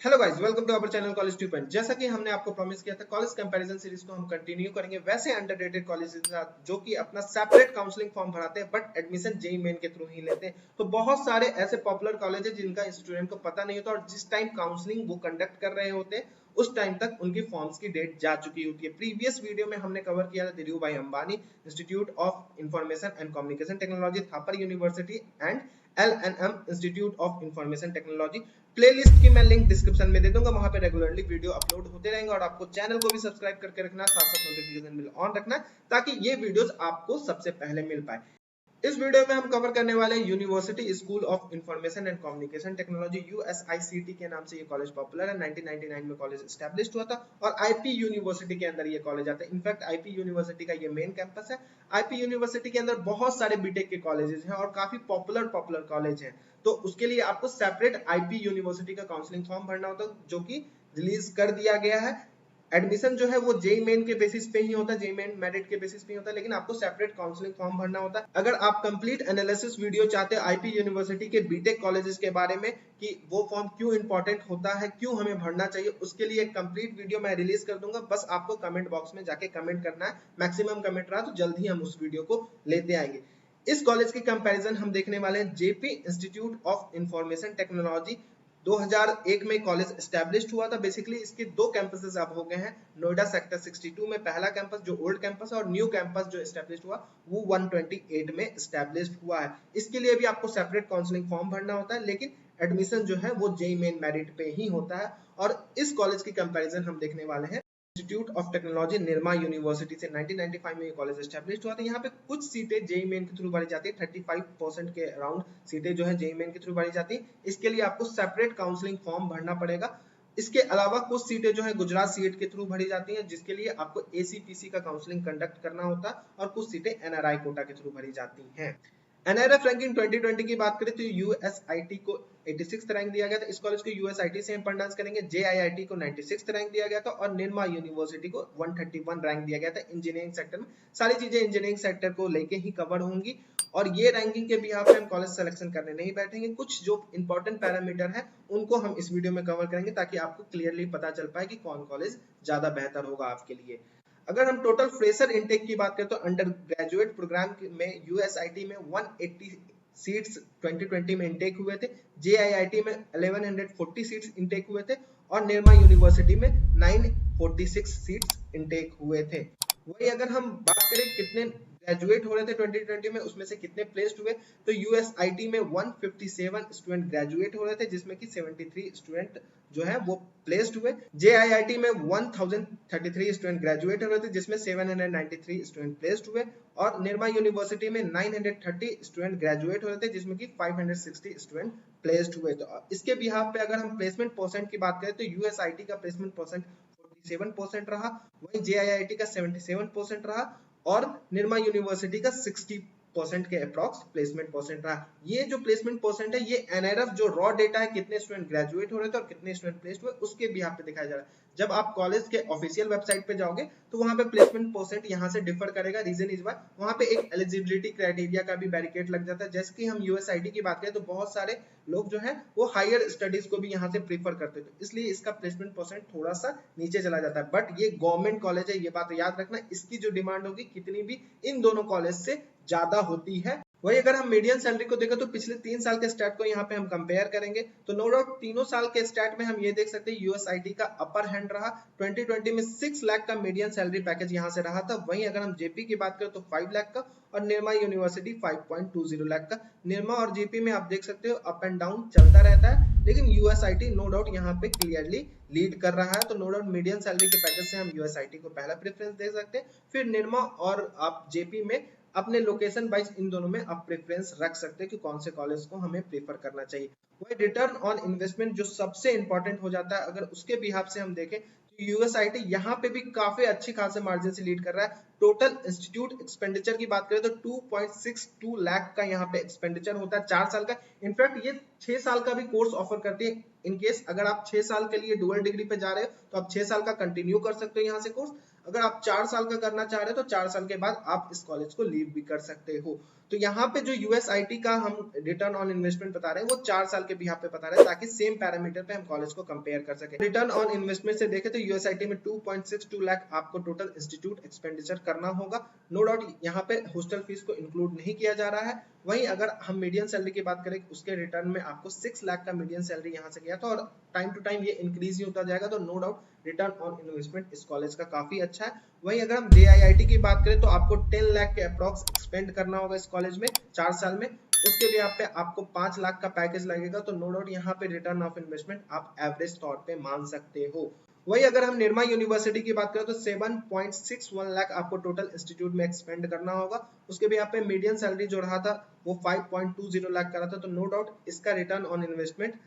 Hello guys, welcome to our channel college 2 जैसा कि हमने आपको प्रॉमिस किया था, कॉलेज कंपैरिजन सीरीज को हम कंटिन्यू करेंगे वैसे अंडररेटेड कॉलेजेस के साथ जो कि अपना सेपरेट काउंसलिंग फॉर्म भराते हैं बट एडमिशन जेईई मेन के थ्रू ही लेते हैं। तो बहुत सारे ऐसे पॉपुलर कॉलेज है जिनका स्टूडेंट को पता नहीं होता और जिस टाइम काउंसलिंग वो कंडक्ट कर रहे होते हैं उस टाइम तक उनकी फॉर्म्स की डेट जा चुकी होती है। प्रीवियस वीडियो में हमने कवर किया था धीरू भाई Ambani institute of information and communication technology, Thapar university and LNM institute of information technology. Playlist की मैं लिंक डिस्क्रिप्शन में दे दूंगा, वहां पे रेगुलरली वीडियो अपलोड होते रहेंगे और आपको चैनल को भी सब्सक्राइब करके रखना, साथ साथ नोटिफिकेशन बिल ऑन रखना ताकि ये वीडियोस आपको सबसे पहले मिल पाए। इस वीडियो में हम कवर करने वाले हैं university school of information and communication technology, USICT के नाम से ये कॉलेज पॉपुलर है। 1999 में कॉलेज एस्टैब्लिश्ड हुआ था और आईपी यूनिवर्सिटी के अंदर ये कॉलेज आता है। इनफैक्ट आईपी यूनिवर्सिटी का ये मेन कैंपस है। आईपी यूनिवर्सिटी के अंदर बहुत सारे बीटेक के कॉलेजेस हैं और काफी पॉपुलर कॉलेज हैं। तो उसके लिए आपको सेपरेट आईपी यूनिवर्सिटी का काउंसलिंग फॉर्म भरना होता है जो कि रिलीज कर दिया गया है। एडमिशन जो है वो जेईई मेन के बेसिस पे ही होता है, जेईई मेन मेरिट के बेसिस पे ही होता है, लेकिन आपको सेपरेट काउंसलिंग फॉर्म भरना होता है। अगर आप कंप्लीट एनालिसिस वीडियो चाहते हैं आईपी यूनिवर्सिटी के बीटेक कॉलेजेस के बारे में कि वो फॉर्म क्यों इंपॉर्टेंट होता है, क्यों हमें भरना चाहिए, उसके लिए एक कंप्लीट वीडियो मैं रिलीज कर दूंगा। बस आपको कमेंट बॉक्स में जाके कमेंट करना है, मैक्सिमम कमेंट रहा तो जल्द ही हम उस वीडियो को लेते आएंगे। इस कॉलेज की कंपैरिजन हम देखने वाले हैं JP institute of information technology. 2001 में कॉलेज एस्टैब्लिश्ड हुआ था। बेसिकली इसके दो कैंपसेस अब हो गए हैं। नोएडा सेक्टर 62 में पहला कैंपस जो ओल्ड कैंपस है और न्यू कैंपस जो एस्टैब्लिश्ड हुआ वो 128 में एस्टैब्लिश्ड हुआ है। इसके लिए भी आपको सेपरेट काउंसलिंग फॉर्म भरना होता है, लेकिन एडमिशन जो है वो जेईई मेन मेरिट पे ही होता है। और इस कॉलेज की कंपैरिजन हम देखने वाले हैं institute of technology Nirma university से। 1995 में ये कॉलेज एस्टैब्लिश्ड हुआ था। यहाँ पे कुछ सीटें जेईई मेन के थ्रू भरी जाती है, 35% के अराउंड सीटें जो है जेईई मेन के थ्रू भरी जाती है। इसके लिए आपको सेपरेट काउंसलिंग फॉर्म भरना पड़ेगा। इसके अलावा कुछ सीटें जो है गुजरात सीट के थ्रू भरी जाती हैं जिसके लिए आपको एसीपीसी का काउंसलिंग कंडक्ट करना होता है और कुछ सीटें एनआरआई कोटा के थ्रू भरी जाती हैं। एनआरएफ रैंकिंग 2020 की बात करें तो यूएसआईटी को 86th रैंक दिया गया था। इस कॉलेज को यूएसआईटी से इंपॉर्टेंस करेंगे। जेआईआईटी को 96th रैंक दिया गया था और निर्मा यूनिवर्सिटी को 131 रैंक दिया गया था। इंजीनियरिंग सेक्टर में सारी चीजें इंजीनियरिंग सेक्टर को लेके ही कवर होंगी और ये रैंकिंग के बिहाफ पे हम कॉलेज सिलेक्शन करने नहीं बैठेंगे। कुछ जो इंपॉर्टेंट पैरामीटर है उनको हम इस वीडियो में कवर करेंगे ताकि आपको क्लियरली पता चल पाए कि कौन कॉलेज ज्यादा बेहतर होगा आपके लिए। अगर हम टोटल फ्रेशर इनटेक की बात करें तो अंडर ग्रेजुएट प्रोग्राम में यूएसआईटी में 180 सीट्स 2020 में इनटेक हुए थे। जेआईआईटी में 1140 सीट्स इनटेक हुए थे और निर्मा यूनिवर्सिटी में 946 सीट्स इनटेक हुए थे। वही अगर हम बात करें कितने ग्रेजुएट हो रहे थे 2020 में, उसमें से कितने प्लेस्ड हुए, तो यूएसआईटी में 157 स्टूडेंट ग्रेजुएट हो रहे थे जिसमें कि 73 स्टूडेंट जो है वो प्लेस्ड हुए। जेआईआईटी में 1033 स्टूडेंट ग्रेजुएट हो रहे थे जिसमें 793 स्टूडेंट प्लेस्ड हुए और निर्मा यूनिवर्सिटी में 930 स्टूडेंट ग्रेजुएट हो रहे थे जिसमें कि 560 स्टूडेंट प्लेस्ड हुए। तो इसके बिहाफ पे अगर हम प्लेसमेंट परसेंट की बात करें तो यूएसआईटी का प्लेसमेंट परसेंट 47% रहा, वहीं जेआईआईटी का 77% रहा और निर्मा यूनिवर्सिटी का 60% के अप्रॉक्स प्लेसमेंट परसेंट रहा। ये जो प्लेसमेंट परसेंट है ये एनआरएफ जो रॉ डेटा है कितने स्टूडेंट ग्रेजुएट हो रहे थे और कितने स्टूडेंट प्लेस्ड हुए उसके बिहाफ पे दिखाया जा रहा है। जब आप कॉलेज के ऑफिशियल वेबसाइट पे जाओगे तो वहां पे प्लेसमेंट परसेंट यहाँ से डिफर करेगा। रीजन इज वाई वहां पे एक एलिजिबिलिटी क्राइटेरिया का भी बैरिकेड लग जाता है। जैसे कि हम यूएसआईटी की बात करें तो बहुत सारे लोग जो है वो हायर स्टडीज को भी यहाँ से प्रीफर करते थे, इसलिए इसका प्लेसमेंट परसेंट थोड़ा सा नीचे चला जाता है। बट ये गवर्नमेंट कॉलेज है, ये बात याद रखना, इसकी जो डिमांड होगी कितनी भी इन दोनों कॉलेज से ज्यादा होती है। वही अगर हम मीडियन सैलरी को देखें तो पिछले 3 साल के स्टैट को यहाँ पे हम कंपेयर करेंगे तो नो डाउट तीनों साल के स्टैट में हम ये देख सकते हैं यूएसआईटी का अपर हैंड रहा। 2020 में 6 लाख का मीडियन सैलरी पैकेज यहाँ से रहा था। वहीं अगर हम जेपी की बात करें तो 5 लाख का और निर्मा यूनिवर्सिटी 5.20 लाख का। निर्मा और जेपी में आप देख सकते हो अप एंड डाउन चलता रहता है, लेकिन यूएसआईटी नो डाउट यहाँ पे क्लियरली लीड कर रहा है। तो नो डाउट मीडियन सैलरी के पैकेज से हम यूएसआईटी को पहला प्रेफरेंस दे सकते हैं, फिर निर्मा और आप जेपी में अपने लोकेशन वाइज इन दोनों में आप प्रेफरेंस रख सकते हैं कि कौन से कॉलेज को हमें प्रेफर करना चाहिए। वही रिटर्न ऑन इन्वेस्टमेंट जो सबसे इंपॉर्टेंट हो जाता है, अगर उसके बिहाफ से हम देखें तो यूएसआईटी यहाँ पे भी काफी अच्छी खासे मार्जिन से लीड कर रहा है। टोटल इंस्टीट्यूट एक्सपेंडिचर की बात करें तो 2.62 लाख का यहाँ पे एक्सपेंडिचर होता है 4 साल का। इनफैक्ट ये 6 साल का भी कोर्स ऑफर करती है। इन केस अगर आप 6 साल के लिए डुअल डिग्री पे जा रहे हो तो आप 6 साल का कंटिन्यू कर सकते हो यहाँ से कोर्स। अगर आप 4 साल का करना चाह रहे हो तो 4 साल के बाद आप इस कॉलेज को लीव भी कर सकते हो। तो यहाँ पे जो यूएसआईटी का हम रिटर्न ऑन इन्वेस्टमेंट बता रहे हैं वो 4 साल के भी यहाँ पे बता रहे हैं, ताकि सेम पैरामीटर पे हम कॉलेज को कंपेयर कर सके। रिटर्न ऑन इन्वेस्टमेंट से देखें तो यूएसआईटी में 2.62 लाख आपको टोटल इंस्टीट्यूट एक्सपेंडिचर करना होगा। नो डाउट यहाँ पे हॉस्टल फीस को इंक्लूड नहीं किया जा रहा है। वहीं अगर हम मीडियन सैलरी की बात करें उसके रिटर्न में आपको 6 लाख का मीडियन सैलरी यहाँ से गया था, और टाइम टू टाइम ये इंक्रीज ही होता जाएगा। तो no doubt return on investment इस कॉलेज का काफी अच्छा है। वहीं अगर हम जेआईआईटी की बात करें तो आपको 10 लाख के अप्रॉक्स एक्सपेंड करना होगा इस कॉलेज में 4 साल में। उसके भी यहाँ पे आपको 5 लाख का पैकेज लगेगा। तो नो डाउट यहाँ पे रिटर्न ऑफ इन्वेस्टमेंट आप एवरेज तौर पे मान सकते हो। वही अगर हम निर्मा यूनिवर्सिटी की बात करें तो 7.61 लाख आपको टोटल इंस्टीट्यूट में एक्सपेंड करना होगा। उसके भी यहाँ पे मीडियन सैलरी जो रहा था वो 5.20 लाख का रहा था। तो नो डाउट इसका रिटर्न ऑन इन्वेस्टमेंट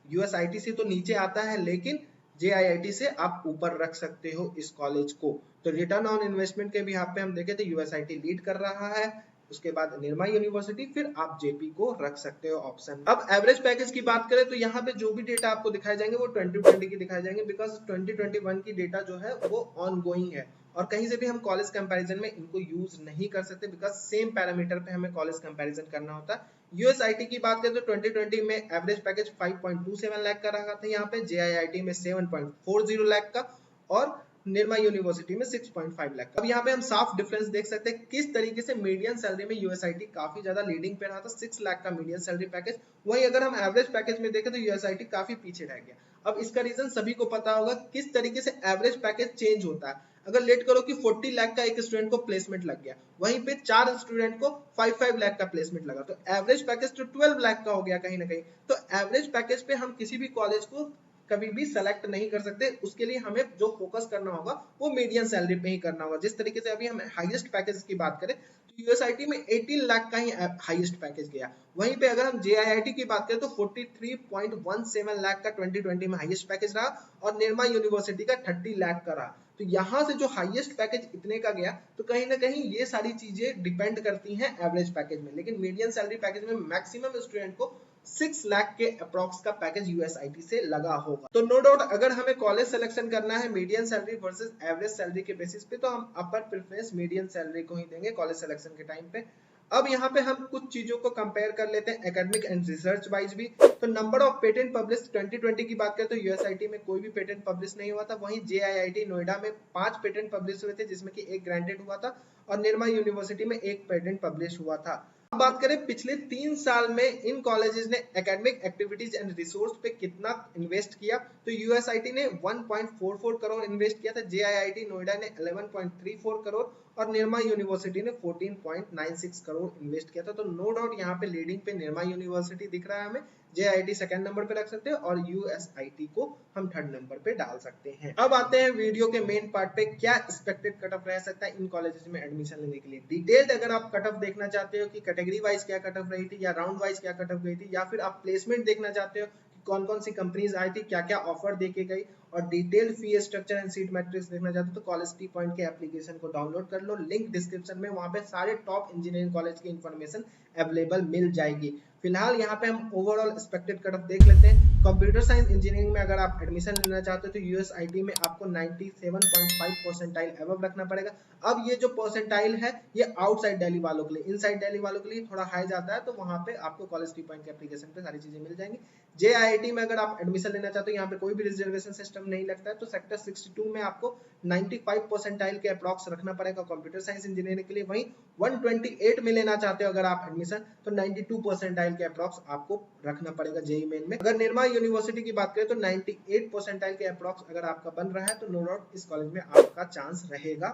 यूएसआईटी से तो नीचे आता है, लेकिन जेआईआईटी से आप ऊपर रख सकते हो इस कॉलेज को। तो रिटर्न ऑन इन्वेस्टमेंट के भी यहाँ पे हम देखें तो यूएसआईटी लीड कर रहा है, उसके बाद निर्मा यूनिवर्सिटी, फिर आप जेपी को रख सकते हो ऑप्शन। अब एवरेज पैकेज की बात करें तो यहाँ पे जो भी डेटा आपको दिखाए जाएंगे वो 2020 की दिखाए जाएंगे, बिकॉज 2021 की डेटा जो है वो ऑन गोइंग है और कहीं से भी हम कॉलेज कंपैरिजन में इनको यूज नहीं कर सकते, बिकॉज सेम पैरामीटर पे हमें कॉलेज कंपैरिजन करना होता है। यूएसआईटी की बात करें तो 2020 में एवरेज पैकेज 5.27 लाख का रहा था यहाँ पे, जेआईआईटी में 7.40 लाख का और निर्मा यूनिवर्सिटी में 6.5 लाख। अब यहाँ पे हम साफ डिफरेंस देख सकते हैं किस तरीके से मीडियन सैलरी में यूएसआईटी काफी ज्यादा लीडिंग पे रहा था, 6 लाख का मीडियन सैलरी पैकेज। वहीं अगर हम एवरेज पैकेज में देखें तो यूएसआईटी काफी पीछे रह गया। अब इसका रीजन सभी को पता होगा किस तरीके से एवरेज पैकेज चेंज होता है। अगर लेट करो कि 40 लाख का एक स्टूडेंट को प्लेसमेंट लग गया, वहीं पे 4 स्टूडेंट को 5 लाख का प्लेसमेंट लगा, तो एवरेज पैकेज तो 12 लाख का हो गया कहीं ना कहीं। तो एवरेज पैकेज पे हम किसी भी कॉलेज को कभी भी सेलेक्ट नहीं कर सकते। उसके लिए हमें जो फोकस करना होगा वो मीडियन सैलरी पे ही करना होगा। जिस तरीके से अभी हम हाईएस्ट पैकेज की बात करें तो यूएसआईटी में 18 लाख का ही हाईएस्ट पैकेज गया। वहीं पे अगर हम जेआईआईटी की बात करें तो 43.17 लाख का 2020 में हाईएस्ट पैकेज रहा और निर्मा यूनिवर्सिटी का 30 लाख का रहा। तो यहाँ से जो हाईएस्ट पैकेज इतने का गया, तो कहीं ना कहीं ये सारी चीजें डिपेंड करती हैं एवरेज पैकेज में। लेकिन मीडियन सैलरी पैकेज में मैक्सिमम स्टूडेंट को 6 लाख के अप्रॉक्स का पैकेज यूएसआईटी से लगा होगा। तो नो डाउट अगर हमें कॉलेज सिलेक्शन करना है median salary versus average salary के बेसिस पे, तो हम अपर प्रेफरेंस मीडियन सैलरी को ही देंगे कॉलेज सिलेक्शन के टाइम पे। अब यहाँ पे हम कुछ चीजों को कंपेयर कर लेते हैं एकेडमिक एंड रिसर्च वाइज भी। तो नंबर ऑफ पेटेंट पब्लिश 2020 की बात करें तो यूएसआईटी में कोई भी पेटेंट पब्लिश नहीं हुआ था। वहीं जेआईआईटी नोएडा में 5 पेटेंट पब्लिश हुए थे, जिसमें कि 1 ग्रांटेड हुआ था, और निर्मा यूनिवर्सिटी में 1 पेटेंट पब्लिश हुआ था। अब बात करें पिछले 3 साल में इन कॉलेजेस ने एकेडमिक एक्टिविटीज एंड रिसोर्स पे कितना इन्वेस्ट किया, तो यूएसआईटी ने 1.44 करोड़ इन्वेस्ट किया था, जेआईआईटी नोएडा ने 11.34 करोड़ और निर्मा यूनिवर्सिटी ने 14.96 करोड़ इन्वेस्ट किया था। तो नो डाउट यहाँ पे लीडिंग पे निर्मा यूनिवर्सिटी दिख रहा है हमें, जेआईआईटी सेकंड नंबर पे रख सकते हैं और यूएसआईटी को हम थर्ड नंबर पे डाल सकते हैं। अब आते हैं वीडियो के मेन पार्ट पे, क्या एक्सपेक्टेड कट ऑफ रह सकता है इन कॉलेजेस में एडमिशन लेने के लिए। डिटेल्ड अगर आप कट ऑफ देखना चाहते हो कि कैटेगरी वाइज क्या कट ऑफ रही थी या राउंड वाइज क्या कट ऑफ गई थी, या फिर आप प्लेसमेंट देखना चाहते हो कौन कौन सी कंपनीज आई थी, क्या क्या ऑफर देके गई, और detailed fee structure and seat matrix देखना चाहते हो तो कॉलेज टी पॉइंट के एप्लीकेशन को डाउनलोड कर लो। लिंक डिस्क्रिप्शन में, वहां पे सारे टॉप इंजीनियरिंग कॉलेज की इंफॉर्मेशन अवेलेबल मिल जाएगी। फिलहाल यहाँ पे हम ओवरऑल एक्सपेक्टेड कट ऑफ देख लेते हैं। कंप्यूटर साइंस इंजीनियरिंग में अगर आप एडमिशन लेना चाहते हो तो यूएसआईटी में आपको 97.5 परसेंटाइल एबव रखना पड़ेगा। अब ये जो परसेंटाइल है ये आउटसाइड दिल्ली वालों के लिए, इनसाइड दिल्ली वालों के लिए थोड़ा हाई जाता है, तो वहां पे आपको कॉलेज टी पॉइंट के एप्लीकेशन पे सारी चीजें मिल जाएंगी। जेआईआईटी में अगर आप एडमिशन लेना चाहते हो यहाँ पे कोई भी रिजर्वेशन सिस्टम नहीं लगता है, तो सेक्टर 62 में आपको 95 परसेंटाइल के अप्रॉक्स रखना पड़ेगा कंप्यूटर साइंस इंजीनियरिंग के लिए। वहीं 128 में लेना चाहते हो अगर आप एडमिशन तो 92 परसेंटाइल के अप्रॉक्स आपको रखना पड़ेगा जेईई मेन में। अगर निर्मा यूनिवर्सिटी की बात करें तो 98 परसेंटाइल के अप्रॉक्स अगर आपका बन रहा है तो नो डाउट इस कॉलेज में आपका चांस रहेगा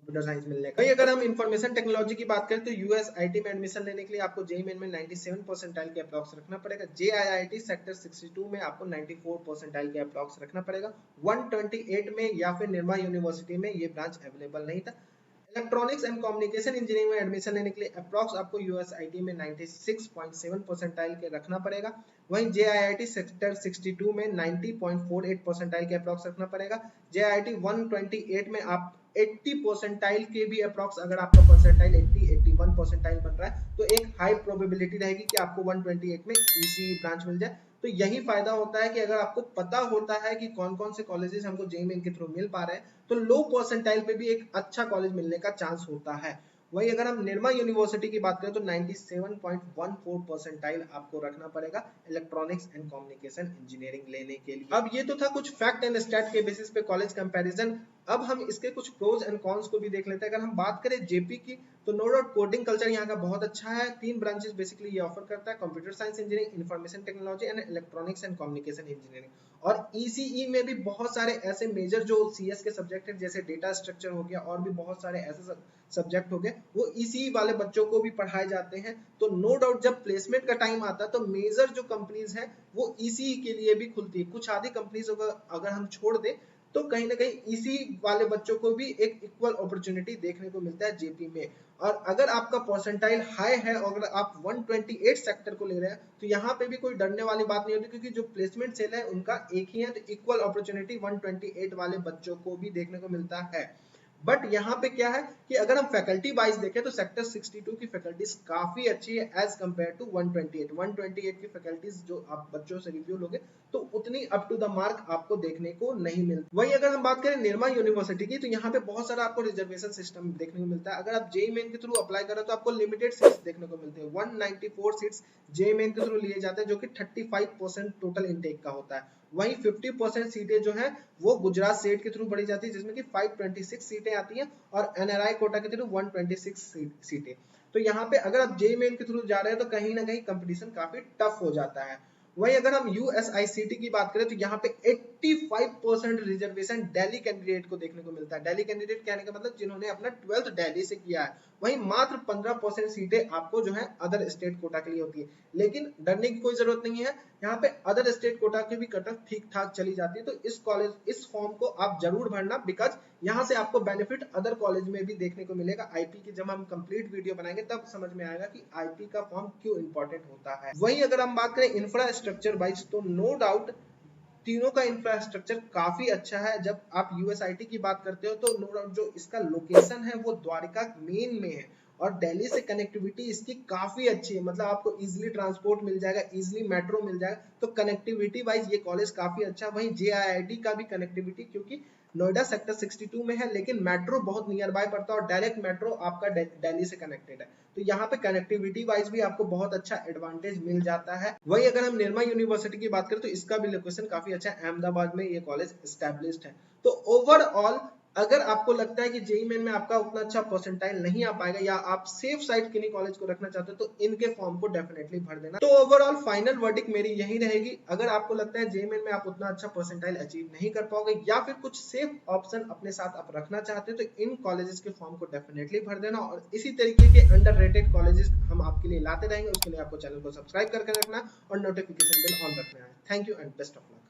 कंप्यूटर साइंस मिलने का। अगर हम इंफॉर्मेशन टेक्नोलॉजी की बात करें तो यूएसआईटी में एडमिशन लेने के लिए आपको जेईई मेन में 97 परसेंटाइल के अप्रॉक्स रखना पड़ेगा। जेआईआईटी सेक्टर 62 में आपको 94 परसेंटाइल के अप्रॉक्स रखना पड़ेगा। 128 में या फिर निर्मा यूनिवर्सिटी में ये ब्रांच अवेलेबल नहीं था। इलेक्ट्रॉनिक्स एंड कम्युनिकेशन इंजीनियरिंग में एडमिशन लेने के लिए अप्रॉक्स आपको यूएसआईटी में 96.7 परसेंटाइल के रखना पड़ेगा। वहीं जेआईआईटी सेक्टर 62 में 90.48 परसेंटाइल के अप्रॉक्स रखना पड़ेगा। जेआईआईटी 128 में आप 80 परसेंटाइल के भी अप्रॉक्स अगर आपका परसेंटाइल 81 परसेंटाइल बन रहा है तो एक हाई प्रोबेबिलिटी रहेगी कि आपको 128 में ईसी ब्रांच मिल जाए। तो यही फायदा होता है कि अगर आपको पता होता है कि कौन कौन से कॉलेजेस हमको जेईई मेन के थ्रू मिल पा रहे हैं, तो लो परसेंटाइल पे भी एक अच्छा कॉलेज मिलने का चांस होता है। वही अगर हम निर्मा यूनिवर्सिटी की बात करें तो 97.14 परसेंटाइल आपको रखना पड़ेगा इलेक्ट्रॉनिक्स एंड कम्युनिकेशन इंजीनियरिंग लेने के लिए। अब ये तो था कुछ फैक्ट एंड स्टैट के बेसिस पे कॉलेज कंपैरिजन। अब हम इसके कुछ प्रोज एंड कॉन्स को भी देख लेते हैं। अगर हम बात करें जेपी की, तो नो डाउट कोडिंग कल्चर यहाँ का बहुत अच्छा है। 3 ब्रांचेस बेसिकली ये ऑफर करता है, computer science engineering, information technology and electronics and communication engineering. और ईसीई में भी बहुत सारे ऐसे मेजर जो सीएस के सब्जेक्ट है, जैसे डेटा स्ट्रक्चर हो गया और भी बहुत सारे ऐसे सब्जेक्ट हो गए, वो ईसीई वाले बच्चों को भी पढ़ाए जाते हैं। तो नो डाउट जब प्लेसमेंट का टाइम आता है तो मेजर जो कंपनीज है वो ईसीई के लिए भी खुलती है। कुछ आधी कंपनीज अगर हम छोड़ दें तो कहीं ना कहीं इसी वाले बच्चों को भी एक इक्वल अपॉर्चुनिटी देखने को मिलता है जेपी में। और अगर आपका परसेंटाइल हाई है और अगर आप 128 सेक्टर को ले रहे हैं तो यहाँ पे भी कोई डरने वाली बात नहीं होती, क्योंकि जो प्लेसमेंट सेल है उनका एक ही है। तो इक्वल अपॉर्चुनिटी 128 वाले बच्चों को भी देखने को मिलता है। बट यहाँ पे क्या है कि अगर हम फैकल्टी वाइज देखें तो सेक्टर 62 की फैकल्टीज काफी अच्छी है एज कंपेयर टू 128 की फैकल्टीज जो आप बच्चों से रिव्यू लोगे तो उतनी अप टू द मार्क आपको देखने को नहीं मिलती। वही अगर हम बात करें निर्मा यूनिवर्सिटी की, तो यहाँ पे बहुत सारा आपको रिजर्वेशन सिस्टम देखने को मिलता है। अगर आप जेईई मेन के थ्रू अप्लाई करें तो आपको लिमिटेड सीट्स देखने को मिलते हैं। 194 सीट्स जेईई मेन के थ्रू लिए जाते हैं, जो कि 35% टोटल इनटेक का होता है। वहीं 50% सीटें जो है वो गुजरात स्टेट के थ्रू बढ़ी जाती है, जिसमें कि 526 सीटें आती हैं और एनआरआई कोटा के थ्रू 126 सीटें। तो यहाँ पे अगर आप जेईई मेन के थ्रू जा रहे हैं तो कहीं ना कहीं कंपटीशन काफी टफ हो जाता है। वहीं अगर हम यूएसआईसीटी की बात करें तो यहाँ पे 85% रिजर्वेशन दिल्ली कैंडिडेट को देखने को मिलता है। दिल्ली कैंडिडेट कहने का मतलब जिन्होंने अपना 12th दिल्ली से किया है। वहीं मात्र 15% सीटें आपको जो है अदर स्टेट कोटा के लिए होती है। लेकिन डरने की कोई जरूरत नहीं है, यहाँ पे अदर स्टेट कोटा की भी कट ऑफ ठीक ठाक चली जाती है। तो इस फॉर्म को आप जरूर भरना, बिकॉज यहाँ से आपको बेनिफिट अदर कॉलेज में भी देखने को मिलेगा। आईपी की जब हम कंप्लीट वीडियो बनाएंगे तब समझ में आएगा कि आईपी का फॉर्म क्यों इंपॉर्टेंट होता है। वहीं अगर हम बात करें इंफ्रास्ट्रक्चर वाइज, तो नो डाउट तीनों का इंफ्रास्ट्रक्चर काफी अच्छा है। जब आप यूएसआईटी की बात करते हो तो नो डाउट जो इसका लोकेशन है वो द्वारका मेन में है और दिल्ली से कनेक्टिविटी इसकी काफी अच्छी है। मतलब आपको इजीली ट्रांसपोर्ट मिल जाएगा, इजीली मेट्रो मिल जाएगा। तो कनेक्टिविटी वाइज ये कॉलेज काफी अच्छा है। वहीं जेआईआईटी का भी कनेक्टिविटी, क्योंकि नोएडा सेक्टर 62 में है लेकिन मेट्रो बहुत नियर बाय पड़ता है और डायरेक्ट मेट्रो आपका दिल्ली से कनेक्टेड है। तो यहाँ पे कनेक्टिविटी वाइज भी आपको बहुत अच्छा एडवांटेज मिल जाता है। वही अगर हम निर्मा यूनिवर्सिटी की बात करें तो इसका भी लोकेशन काफी अच्छा है, अहमदाबाद में ये कॉलेज एस्टेब्लिश्ड है। तो ओवरऑल अगर आपको लगता है कि जेईई मेन में आपका उतना अच्छा परसेंटाइल नहीं आ पाएगा या आप सेफ साइड किन्हीं कॉलेज को रखना चाहते हो तो इनके फॉर्म को डेफिनेटली भर देना। तो ओवरऑल फाइनल वर्डिक्ट मेरी यही रहेगी, अगर आपको लगता है जेईई मेन में आप उतना अच्छा परसेंटाइल अचीव नहीं कर पाओगे या फिर कुछ सेफ ऑप्शन अपने साथ आप रखना चाहते हो तो इन कॉलेजेस के फॉर्म को डेफिनेटली भर देना। और इसी तरीके के अंडररेटेड कॉलेजेस हम आपके लिए लाते रहेंगे। उसके लिए आपको चैनल को सब्सक्राइब करके रखना और नोटिफिकेशन बिल ऑन रखना है। Thank you and best of luck.